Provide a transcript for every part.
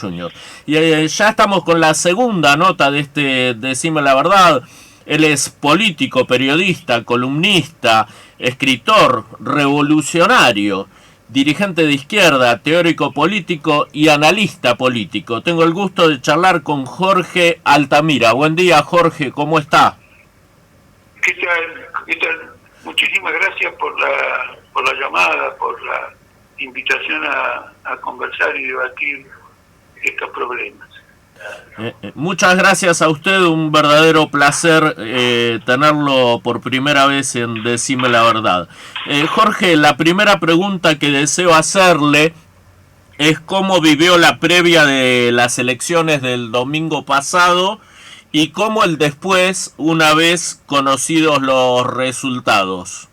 Junior. Y ya estamos con la segunda nota de este Decime la Verdad. Él es político, periodista, columnista, escritor, revolucionario, dirigente de izquierda, teórico político y analista político. Tengo el gusto de charlar con Jorge Altamira. Buen día, Jorge, ¿cómo está? ¿Qué tal? ¿Qué tal? Muchísimas gracias por la llamada, por la invitación a conversar y debatir estos problemas. Muchas gracias a usted, un verdadero placer tenerlo por primera vez en Decime la Verdad. Jorge, la primera pregunta que deseo hacerle es cómo vivió la previa de las elecciones del domingo pasado y cómo el después, una vez conocidos los resultados.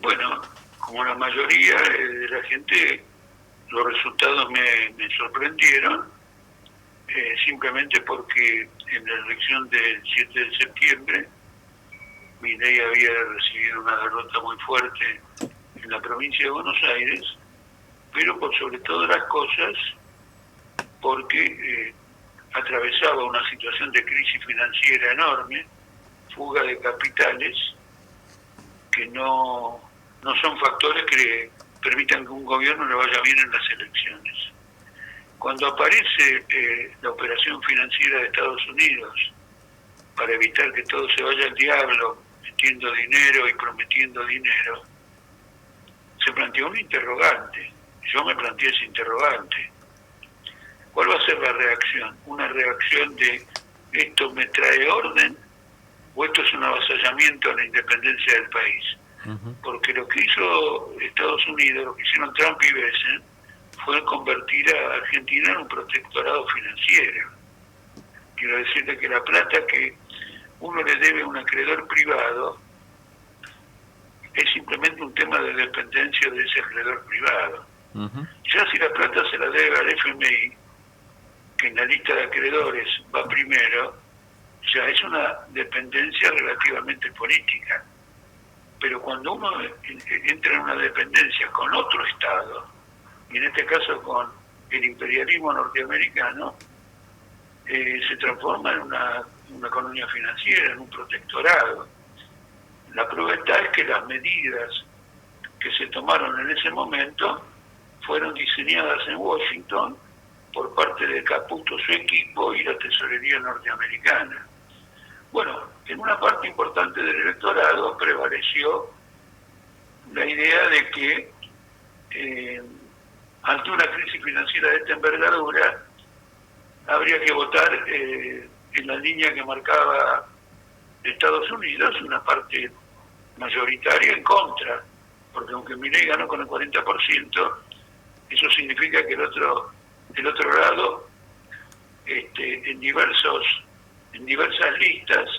Bueno, como la mayoría de la gente, los resultados me sorprendieron, simplemente porque en la elección del 7 de septiembre, Milei había recibido una derrota muy fuerte en la provincia de Buenos Aires, pero por sobre todas las cosas, porque atravesaba una situación de crisis financiera enorme, fuga de capitales, que no son factores que permitan que un gobierno le vaya bien en las elecciones. Cuando aparece la operación financiera de Estados Unidos para evitar que todo se vaya al diablo, metiendo dinero y prometiendo dinero, se planteó un interrogante. Yo me planteé ese interrogante. ¿Cuál va a ser la reacción? ¿Una reacción de esto me trae orden o esto es un avasallamiento a la independencia del país? Porque lo que hizo Estados Unidos, lo que hicieron Trump y Biden, fue convertir a Argentina en un protectorado financiero. Quiero decirle que la plata que uno le debe a un acreedor privado es simplemente un tema de dependencia de ese acreedor privado. Ya si la plata se la debe al FMI, que en la lista de acreedores va primero, ya es una dependencia relativamente política. Pero cuando uno entra en una dependencia con otro Estado, y en este caso con el imperialismo norteamericano, se transforma en una colonia financiera, en un protectorado. La prueba está es que las medidas que se tomaron en ese momento fueron diseñadas en Washington por parte de Caputo, su equipo y la tesorería norteamericana. Bueno, en una parte importante del electorado prevaleció la idea de que ante una crisis financiera de esta envergadura habría que votar en la línea que marcaba Estados Unidos, una parte mayoritaria en contra, porque aunque Milei ganó con el 40%, eso significa que el otro lado, en diversas listas,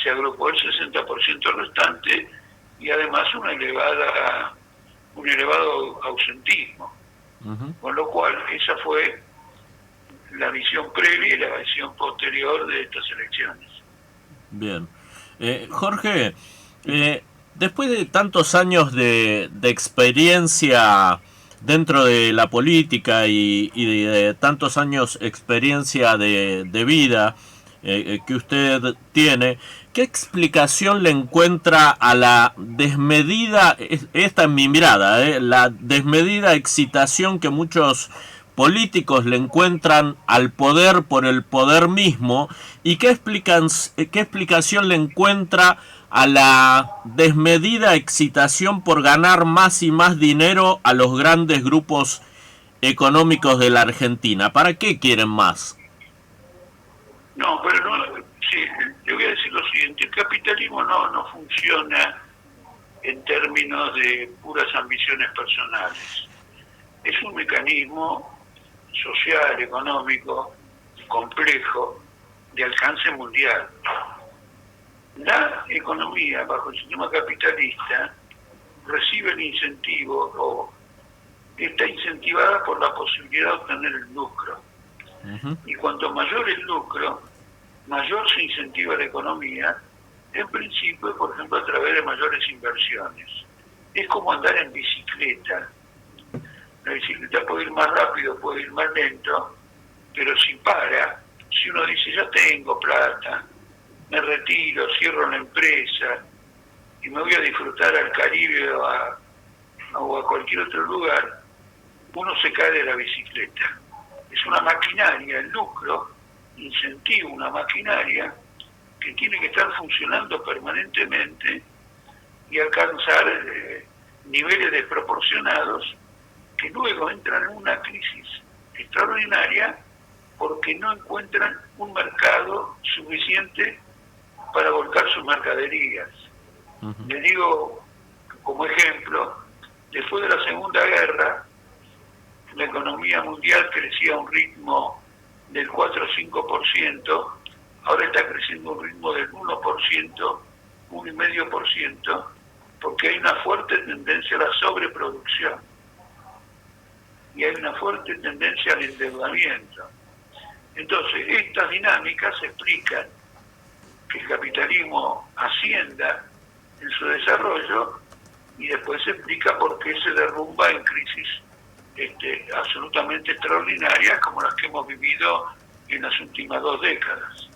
se agrupó el 60% restante y además un elevado ausentismo. Con lo cual esa fue la visión previa y la visión posterior de estas elecciones. Bien. Jorge, después de tantos años de experiencia dentro de la política y de tantos años experiencia de vida que usted tiene, ¿qué explicación le encuentra a la desmedida, esta es mi mirada, la desmedida excitación que muchos políticos le encuentran al poder por el poder mismo, y qué explicación le encuentra a la desmedida excitación por ganar más y más dinero a los grandes grupos económicos de la Argentina? ¿Para qué quieren más? No, pero no, sí, le voy a decir lo siguiente: el capitalismo no funciona en términos de puras ambiciones personales. Es un mecanismo social, económico, complejo, de alcance mundial. La economía, bajo el sistema capitalista, recibe el incentivo o está incentivada por la posibilidad de obtener el lucro. Y cuanto mayor el lucro, mayor se incentiva la economía, en principio, por ejemplo, a través de mayores inversiones. Es como andar en bicicleta. La bicicleta puede ir más rápido, puede ir más lento, pero si para, si uno dice ya tengo plata, me retiro, cierro la empresa y me voy a disfrutar al Caribe o a cualquier otro lugar, uno se cae de la bicicleta. Es una maquinaria, el lucro incentiva una maquinaria que tiene que estar funcionando permanentemente y alcanzar niveles desproporcionados que luego entran en una crisis extraordinaria porque no encuentran un mercado suficiente para volcar sus mercaderías. Le digo como ejemplo, después de la Segunda Guerra, la economía mundial crecía a un ritmo del 4 o 5%, ahora está creciendo a un ritmo del 1%, 1,5%, porque hay una fuerte tendencia a la sobreproducción y hay una fuerte tendencia al endeudamiento. Entonces, estas dinámicas explican que el capitalismo ascienda en su desarrollo y después se explica por qué se derrumba en crisis absolutamente extraordinarias como las que hemos vivido en las últimas 2 décadas.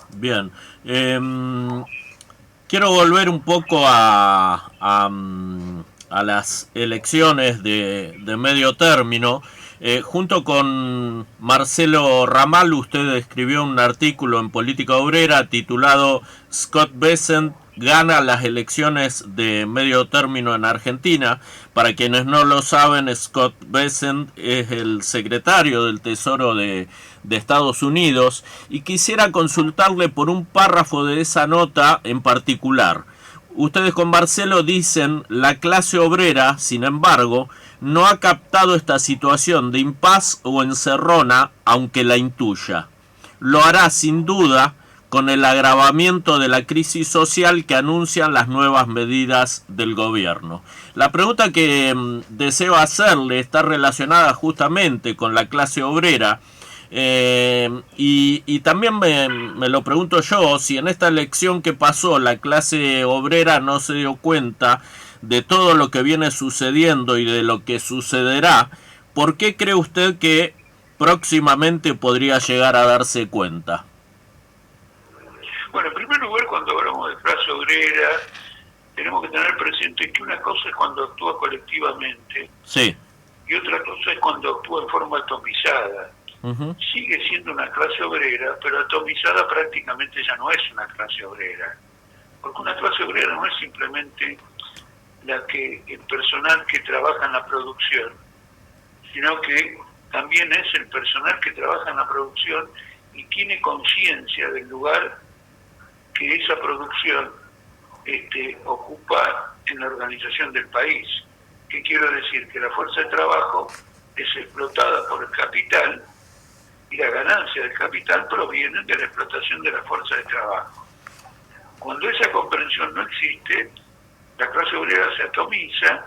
Bien. Quiero volver un poco a las elecciones de medio término. Junto con Marcelo Ramal, usted escribió un artículo en Política Obrera titulado Scott Bessent gana las elecciones de medio término en Argentina. Para quienes no lo saben, Scott Bessent es el secretario del Tesoro de Estados Unidos y quisiera consultarle por un párrafo de esa nota en particular. Ustedes con Marcelo dicen, la clase obrera, sin embargo, no ha captado esta situación de impas o encerrona, aunque la intuya. Lo hará sin duda con el agravamiento de la crisis social que anuncian las nuevas medidas del gobierno. La pregunta que deseo hacerle está relacionada justamente con la clase obrera. Y también me lo pregunto yo, si en esta elección que pasó la clase obrera no se dio cuenta de todo lo que viene sucediendo y de lo que sucederá, ¿por qué cree usted que próximamente podría llegar a darse cuenta? Bueno, en primer lugar, cuando hablamos de clase obrera, tenemos que tener presente que una cosa es cuando actúa colectivamente, sí, y otra cosa es cuando actúa en forma atomizada. Sigue siendo una clase obrera, pero atomizada prácticamente ya no es una clase obrera. Porque una clase obrera no es simplemente el personal que trabaja en la producción, sino que también es el personal que trabaja en la producción y tiene conciencia del lugar que esa producción ocupa en la organización del país. ¿Qué quiero decir? Que la fuerza de trabajo es explotada por el capital y la ganancia del capital proviene de la explotación de la fuerza de trabajo. Cuando esa comprensión no existe, la clase obrera se atomiza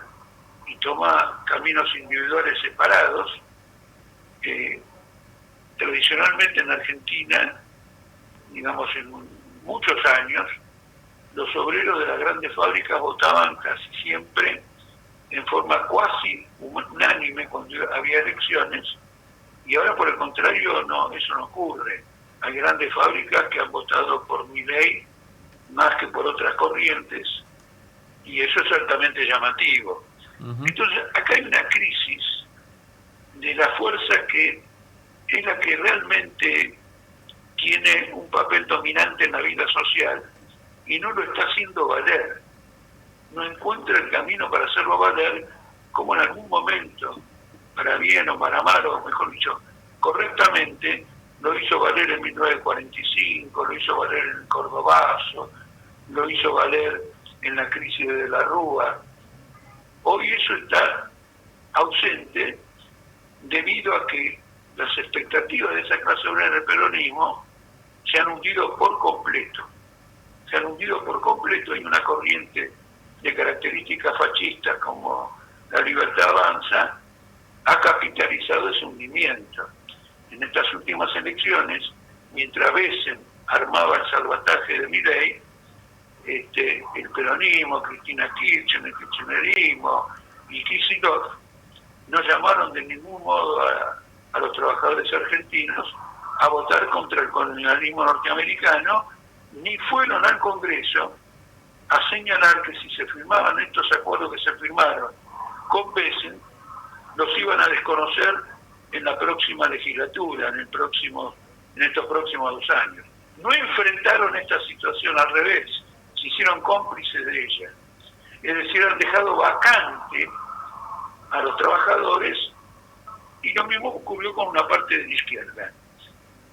y toma caminos individuales separados. Tradicionalmente en Argentina, digamos en muchos años, los obreros de las grandes fábricas votaban casi siempre en forma cuasi unánime cuando había elecciones, y ahora por el contrario eso no ocurre. Hay grandes fábricas que han votado por Milei más que por otras corrientes, y eso es altamente llamativo. Entonces acá hay una crisis de la fuerza que es la que realmente tiene un papel dominante en la vida social y no lo está haciendo valer. No encuentra el camino para hacerlo valer, como en algún momento, para bien o para mal, o mejor dicho, correctamente, lo hizo valer en 1945, lo hizo valer en el Cordobazo, lo hizo valer en la crisis de la Rúa. Hoy eso está ausente debido a que las expectativas de esa clase obrera del peronismo se han hundido por completo. Se han hundido por completo. Hay una corriente de características fascistas como la Libertad Avanza, ha capitalizado ese hundimiento. En estas últimas elecciones, mientras Bessent armaba el salvataje de Milei, el peronismo, Cristina Kirchner, el kirchnerismo y Kicillof no llamaron de ningún modo a los trabajadores argentinos a votar contra el colonialismo norteamericano, ni fueron al Congreso a señalar que si se firmaban estos acuerdos que se firmaron con Besen, los iban a desconocer en la próxima legislatura, en estos próximos 2 años. No enfrentaron esta situación, al revés, se hicieron cómplices de ella. Es decir, han dejado vacante a los trabajadores, y lo mismo ocurrió con una parte de la izquierda.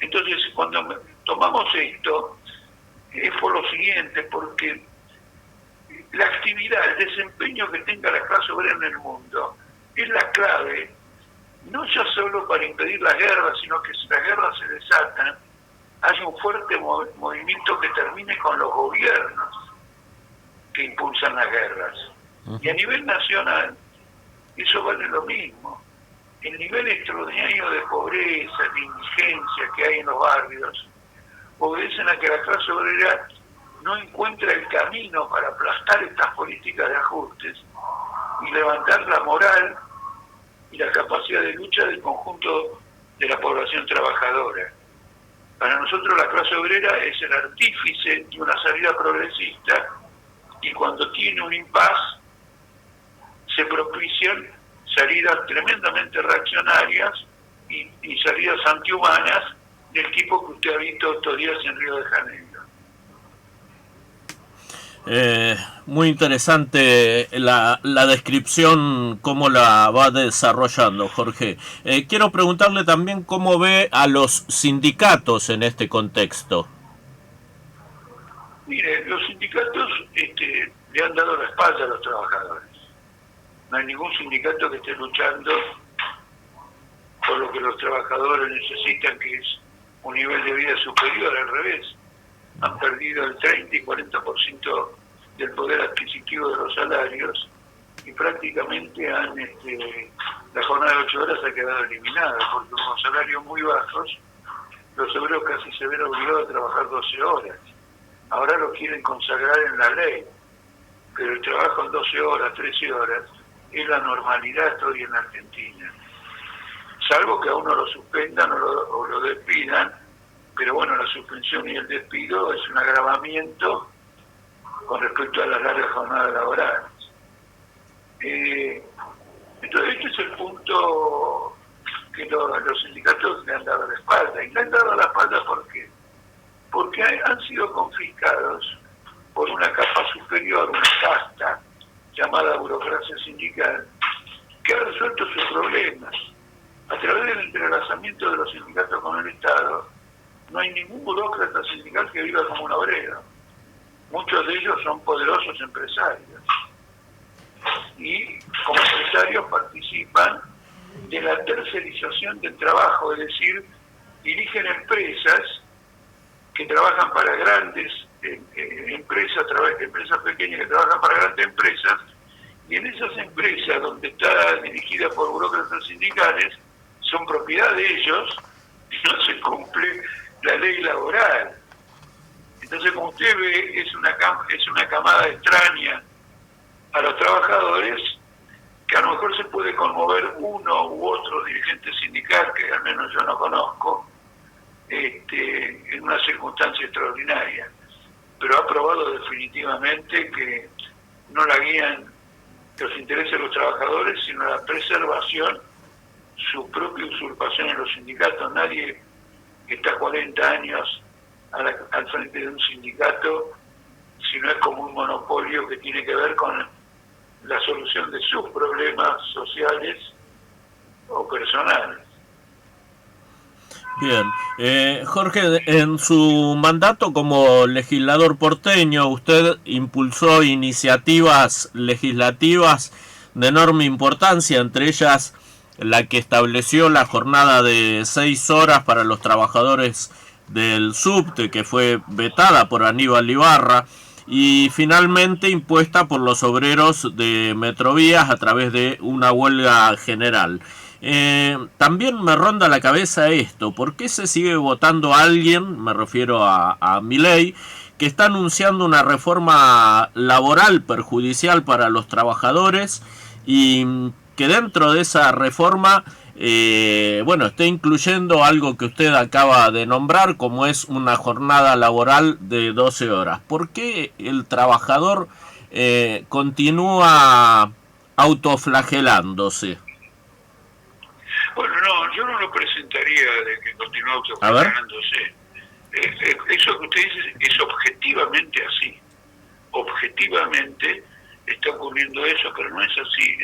Entonces, cuando tomamos esto, es por lo siguiente, porque la actividad, el desempeño que tenga la clase obrera en el mundo es la clave, no ya solo para impedir la guerra, sino que si las guerras se desatan, haya un fuerte movimiento que termine con los gobiernos que impulsan las guerras. Y a nivel nacional, eso vale lo mismo. El nivel extraordinario de pobreza, de indigencia que hay en los barrios, obedecen a que la clase obrera no encuentra el camino para aplastar estas políticas de ajustes y levantar la moral y la capacidad de lucha del conjunto de la población trabajadora. Para nosotros la clase obrera es el artífice de una salida progresista, y cuando tiene un impas se propician salidas tremendamente reaccionarias y salidas antihumanas del tipo que usted ha visto estos días en Río de Janeiro. Muy interesante la descripción, cómo la va desarrollando, Jorge. Quiero preguntarle también cómo ve a los sindicatos en este contexto. Mire, los sindicatos le han dado la espalda a los trabajadores. No hay ningún sindicato que esté luchando por lo que los trabajadores necesitan, que es un nivel de vida superior. Al revés, han perdido el 30 y 40% del poder adquisitivo de los salarios, y prácticamente la jornada de 8 horas ha quedado eliminada, porque con salarios muy bajos los obreros casi se ven obligados a trabajar 12 horas. Ahora lo quieren consagrar en la ley, pero el trabajo en 12 horas, 13 horas, es la normalidad hoy en Argentina. Salvo que a uno lo suspendan o lo despidan, pero bueno, la suspensión y el despido es un agravamiento con respecto a las largas jornadas laborales. Entonces este es el punto que los sindicatos le han dado la espalda. Y le han dado la espalda ¿por qué? Porque han sido confiscados por una capa superior, una casta llamada burocracia sindical, que ha resuelto sus problemas. A través del entrelazamiento de los sindicatos con el Estado, no hay ningún burócrata sindical que viva como un obrero. Muchos de ellos son poderosos empresarios. Y como empresarios participan de la tercerización del trabajo, es decir, dirigen empresas que trabajan para grandes empresas pequeñas que trabajan para grandes empresas, y en esas empresas donde está dirigida por burócratas sindicales, son propiedad de ellos y no se cumple la ley laboral. Entonces, como usted ve, es una camada extraña a los trabajadores, que a lo mejor se puede conmover uno u otro dirigente sindical, que al menos yo no conozco, en una circunstancia extraordinaria, pero ha probado definitivamente que no la guían los intereses de los trabajadores, sino la preservación, su propia usurpación en los sindicatos. Nadie está 40 años al frente de un sindicato si no es como un monopolio que tiene que ver con la solución de sus problemas sociales o personales. Bien, Jorge, en su mandato como legislador porteño, usted impulsó iniciativas legislativas de enorme importancia, entre ellas la que estableció la jornada de 6 horas para los trabajadores del subte, que fue vetada por Aníbal Ibarra, y finalmente impuesta por los obreros de Metrovías a través de una huelga general. También me ronda la cabeza esto: ¿por qué se sigue votando a alguien, me refiero a Milei, que está anunciando una reforma laboral perjudicial para los trabajadores y que dentro de esa reforma bueno, esté incluyendo algo que usted acaba de nombrar, como es una jornada laboral de 12 horas. ¿Por qué el trabajador continúa autoflagelándose? Bueno, no, yo no lo presentaría de que continúe A ver. autoflagelándose. Eso que usted dice es objetivamente así. Objetivamente está ocurriendo eso, pero no es así.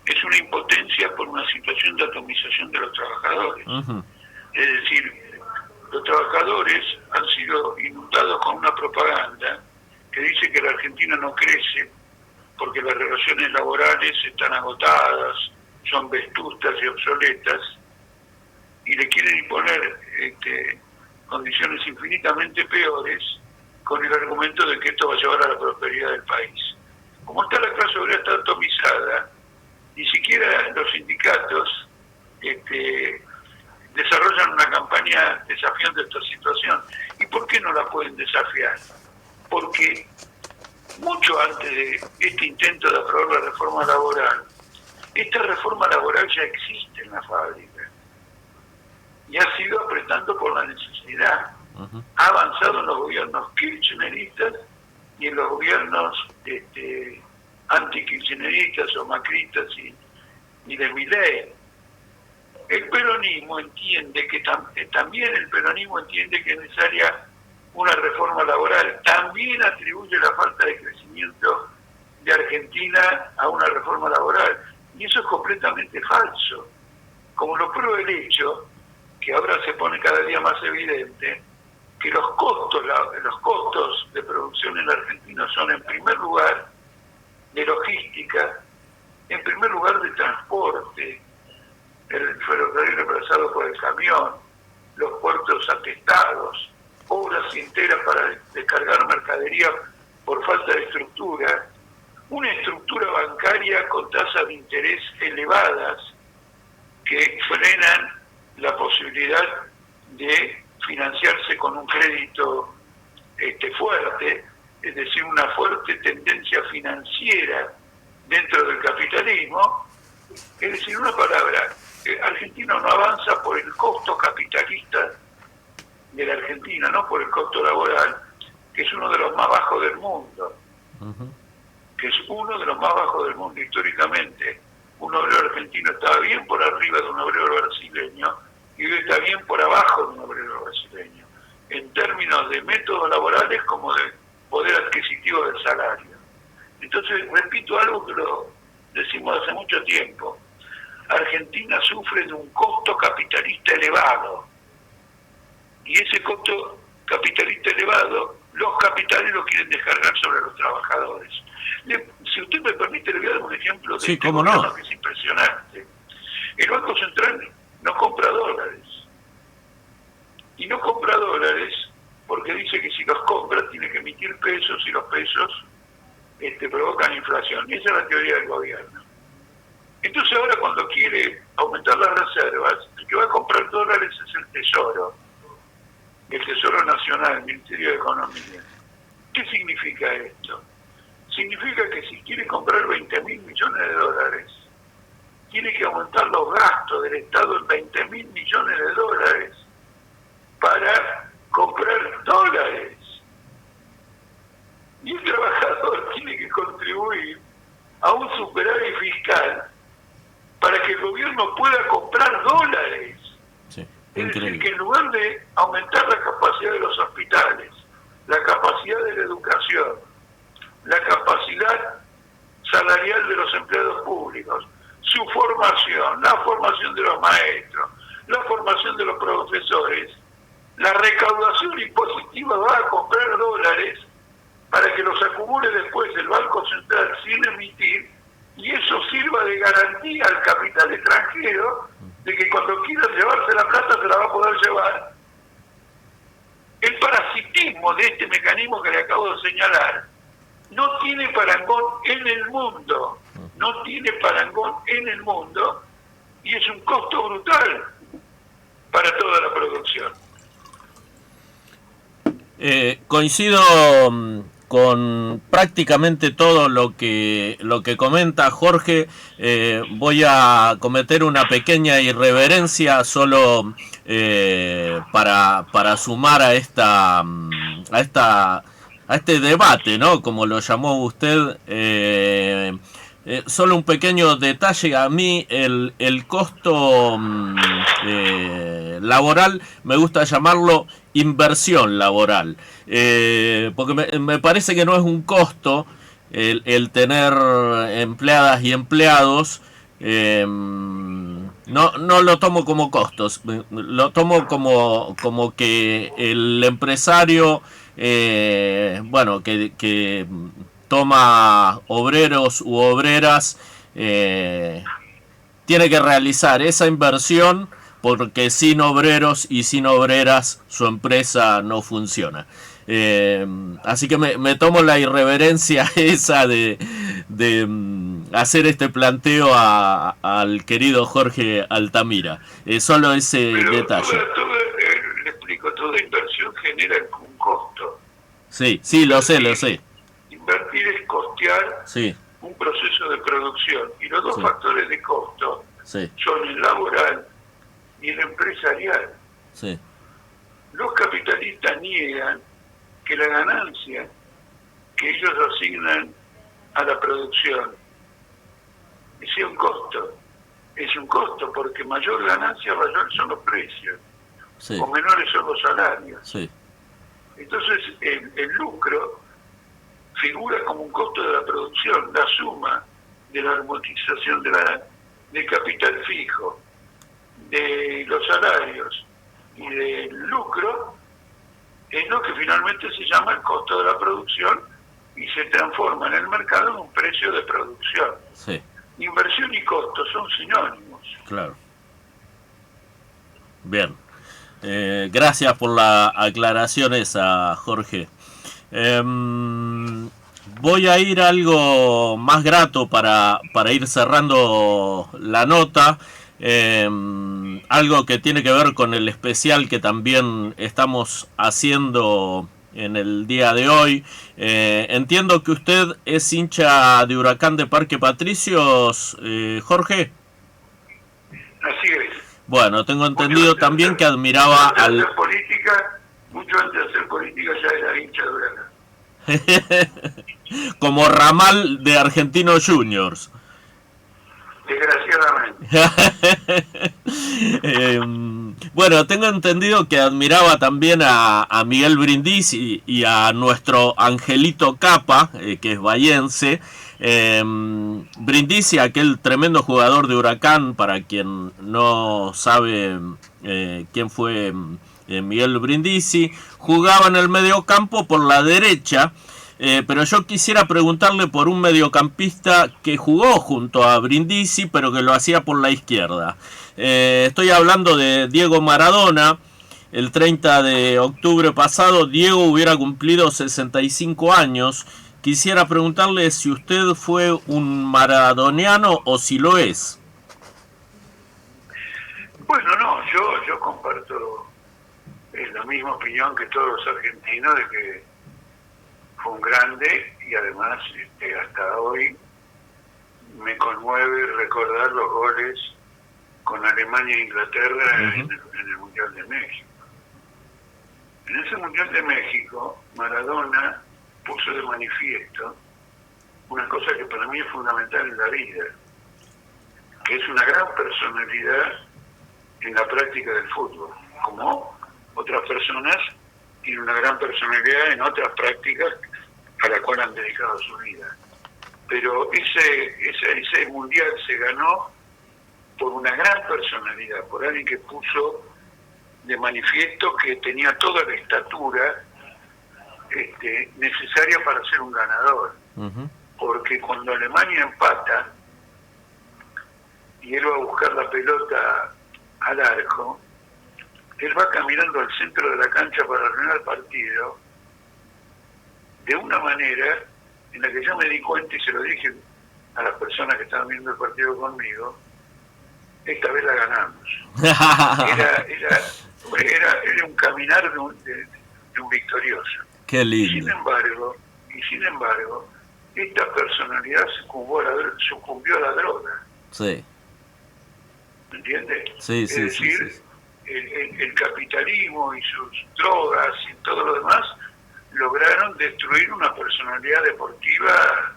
Es una impotencia por una situación de atomización de los trabajadores. Es decir, los trabajadores han sido inundados con una propaganda que dice que la Argentina no crece porque las relaciones laborales están agotadas, son vetustas y obsoletas, y le quieren imponer condiciones infinitamente peores con el argumento de que esto va a llevar a la prosperidad del país. Como está la clase obrera está atomizada, ni siquiera los sindicatos desarrollan una campaña desafiando esta situación. ¿Y por qué no la pueden desafiar? Porque mucho antes de este intento de aprobar la reforma laboral, esta reforma laboral ya existe en la fábrica y ha sido apretando por la necesidad. Ha avanzado en los gobiernos kirchneristas y en los gobiernos anti-kirchneristas o macristas y de Milei. El peronismo entiende que también el peronismo entiende que es necesaria una reforma laboral. También atribuye la falta de crecimiento de Argentina a una reforma laboral. Y eso es completamente falso. Como lo prueba el hecho, que ahora se pone cada día más evidente, que los costos de producción en la Argentina son en primer lugar de logística, en primer lugar de transporte, el ferrocarril reemplazado por el camión, los puertos atestados, obras enteras para descargar mercadería por falta de estructura, una estructura bancaria con tasas de interés elevadas que frenan la posibilidad de financiarse con un crédito fuerte, es decir, una fuerte tendencia financiera dentro del capitalismo. Es decir, una palabra, Argentina no avanza por el costo capitalista de la Argentina, no por el costo laboral, que es uno de los más bajos del mundo. Que es uno de los más bajos del mundo históricamente. Un obrero argentino estaba bien por arriba de un obrero brasileño y hoy está bien por abajo de un obrero brasileño, en términos de métodos laborales como de poder adquisitivo del salario. Entonces, repito algo que lo decimos hace mucho tiempo. Argentina sufre de un costo capitalista elevado. Y ese costo capitalista elevado, los capitales lo quieren descargar sobre los trabajadores. Si usted me permite, le voy a dar un ejemplo de este gobierno que es impresionante. El Banco Central no compra dólares. Y no compra dólares porque dice que si los compra tiene que emitir pesos y los pesos provocan inflación. Y esa es la teoría del gobierno. Entonces ahora cuando quiere aumentar las reservas, el que va a comprar dólares es el Tesoro Nacional, el Ministerio de Economía. ¿Qué significa esto? Significa que si quiere comprar 20.000 millones de dólares, tiene que aumentar los gastos del Estado en 20.000 millones de dólares para comprar dólares. Y el trabajador tiene que contribuir a un superávit fiscal para que el gobierno pueda comprar dólares. Sí, es decir, que en lugar de aumentar la capacidad de los hospitales, la capacidad de la educación, la capacidad salarial de los empleados públicos, su formación, la formación de los maestros, la formación de los profesores, la recaudación impositiva va a comprar dólares para que los acumule después el Banco Central sin emitir, y eso sirva de garantía al capital extranjero de que cuando quiera llevarse la plata se la va a poder llevar. El parasitismo de este mecanismo que le acabo de señalar no tiene parangón en el mundo, no tiene parangón en el mundo, y es un costo brutal para toda la producción. Coincido con prácticamente todo lo que comenta Jorge. Voy a cometer una pequeña irreverencia solo para sumar a este debate, ¿no? Como lo llamó usted. Solo un pequeño detalle, a mí el costo laboral me gusta llamarlo inversión laboral, porque me parece que no es un costo el tener empleadas y empleados. No lo tomo como costos, lo tomo como que el empresario, bueno, que toma obreros u obreras, tiene que realizar esa inversión, porque sin obreros y sin obreras su empresa no funciona. Así que me tomo la irreverencia esa de hacer este planteo al querido Jorge Altamira. Solo ese Pero detalle. le explico, toda inversión genera un costo. Sí, lo sé. Invertir es costear Sí, un proceso de producción. Y los dos factores de costo sí, son el laboral y el empresarial. sí. Los capitalistas niegan que la ganancia que ellos asignan a la producción sea un costo. Es un costo porque mayor ganancia, mayor son los precios, Sí, o menores son los salarios. sí, Entonces el lucro figura como un costo de la producción, la suma de la amortización del capital fijo, de los salarios y del lucro, es lo que finalmente se llama el costo de la producción y se transforma en el mercado en un precio de producción. sí, Inversión y costo son sinónimos. claro. Bien. Gracias por la aclaración esa, Jorge. Voy a ir a algo más grato para ir cerrando la nota. Algo que tiene que ver con el especial que también estamos haciendo en el día de hoy. Entiendo que usted es hincha de Huracán de Parque Patricios, Jorge. Así es. Bueno, tengo entendido también que admiraba al... Mucho antes de hacer política ya era hincha de Huracán. como ramal de Argentinos Juniors. Desgraciadamente. Bueno, tengo entendido que admiraba también a Miguel Brindisi y a nuestro Angelito Capa, que es bahiense. Brindisi, aquel tremendo jugador de Huracán, para quien no sabe quién fue Miguel Brindisi, jugaba en el mediocampo por la derecha. Pero yo quisiera preguntarle por un mediocampista que jugó junto a Brindisi, pero que lo hacía por la izquierda. Estoy hablando de Diego Maradona. El 30 de octubre pasado, Diego hubiera cumplido 65 años. Quisiera preguntarle si usted fue un maradoniano o si lo es. Bueno, no, yo comparto la misma opinión que todos los argentinos de que fue un grande y además hasta hoy me conmueve recordar los goles con Alemania e Inglaterra en el Mundial de México. En ese Mundial de México, Maradona puso de manifiesto una cosa que para mí es fundamental en la vida, que es una gran personalidad en la práctica del fútbol, como otras personas tienen una gran personalidad en otras prácticas a la cual han dedicado su vida. Pero ese mundial se ganó por una gran personalidad, por alguien que puso de manifiesto que tenía toda la estatura necesaria para ser un ganador. Porque cuando Alemania empata y él va a buscar la pelota al arco, él va caminando al centro de la cancha para arruinar el partido de una manera en la que yo me di cuenta y se lo dije a las personas que estaban viendo el partido conmigo: esta vez la ganamos. Era un caminar de un victorioso. Qué lindo. Sin embargo, Y sin embargo, esta personalidad sucumbió a la droga. Sí. ¿Me entiendes? Sí, sí, es decir, sí. el capitalismo y sus drogas y todo lo demás lograron destruir una personalidad deportiva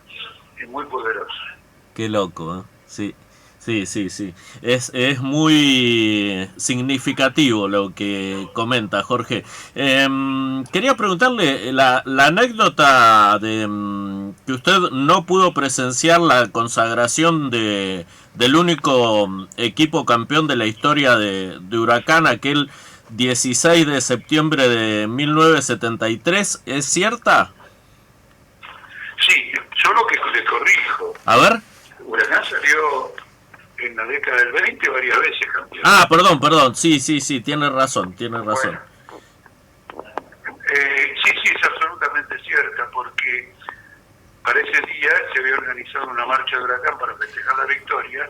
muy poderosa. Qué loco, ¿eh? Sí, sí, sí, sí. Es muy significativo lo que comenta Jorge. Quería preguntarle la anécdota de que usted no pudo presenciar la consagración del único equipo campeón de la historia de Huracán, aquel 16 de septiembre de 1973, ¿es cierta? Sí, solo que le corrijo. A ver. Huracán salió en la década del 20 varias veces campeón. Ah, perdón, sí, tiene razón. Bueno, sí, es absolutamente cierta, porque para ese día se había organizado una marcha de Huracán para festejar la victoria,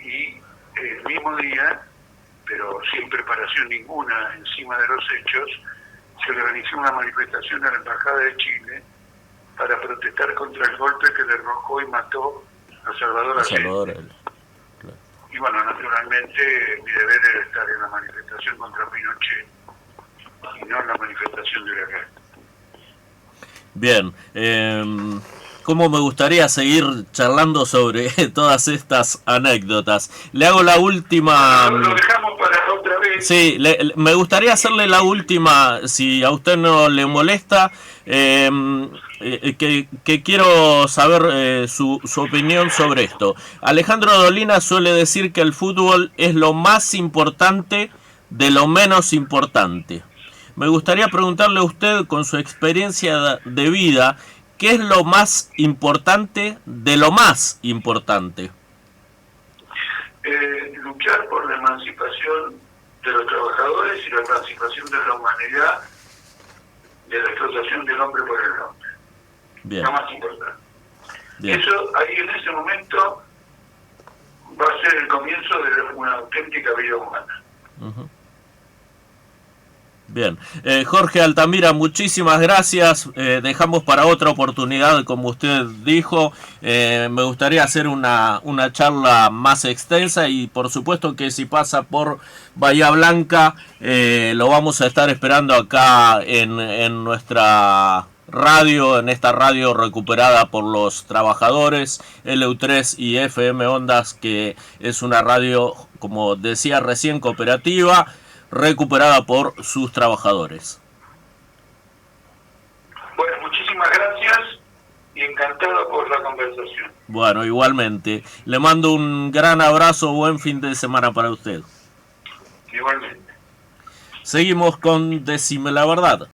y el mismo día, pero sin preparación ninguna encima de los hechos, se organizó una manifestación en la Embajada de Chile para protestar contra el golpe que derrocó y mató a Salvador Allende. Y bueno, naturalmente mi deber era estar en la manifestación contra Pinochet y no en la manifestación de Huracán. Bien, cómo me gustaría seguir charlando sobre todas estas anécdotas. Le hago la última... Lo dejamos para otra vez. Sí, me gustaría hacerle la última, si a usted no le molesta, que quiero saber su opinión sobre esto. Alejandro Dolina suele decir que el fútbol es lo más importante de lo menos importante. Me gustaría preguntarle a usted, con su experiencia de vida, ¿qué es lo más importante de lo más importante? Luchar por la emancipación de los trabajadores y la emancipación de la humanidad de la explotación del hombre por el hombre. Bien. Lo más importante. Bien. Eso ahí en ese momento va a ser el comienzo de una auténtica vida humana. Uh-huh. Bien, Jorge Altamira, muchísimas gracias. Dejamos para otra oportunidad, como usted dijo. Me gustaría hacer una charla más extensa, y por supuesto que si pasa por Bahía Blanca, lo vamos a estar esperando acá en nuestra radio, en esta radio recuperada por los trabajadores, LU3 y FM Ondas, que es una radio, como decía recién, cooperativa, recuperada por sus trabajadores. Bueno, muchísimas gracias y encantado por la conversación. Bueno, igualmente. Le mando un gran abrazo, buen fin de semana para usted. Igualmente. Seguimos con Decime la Verdad.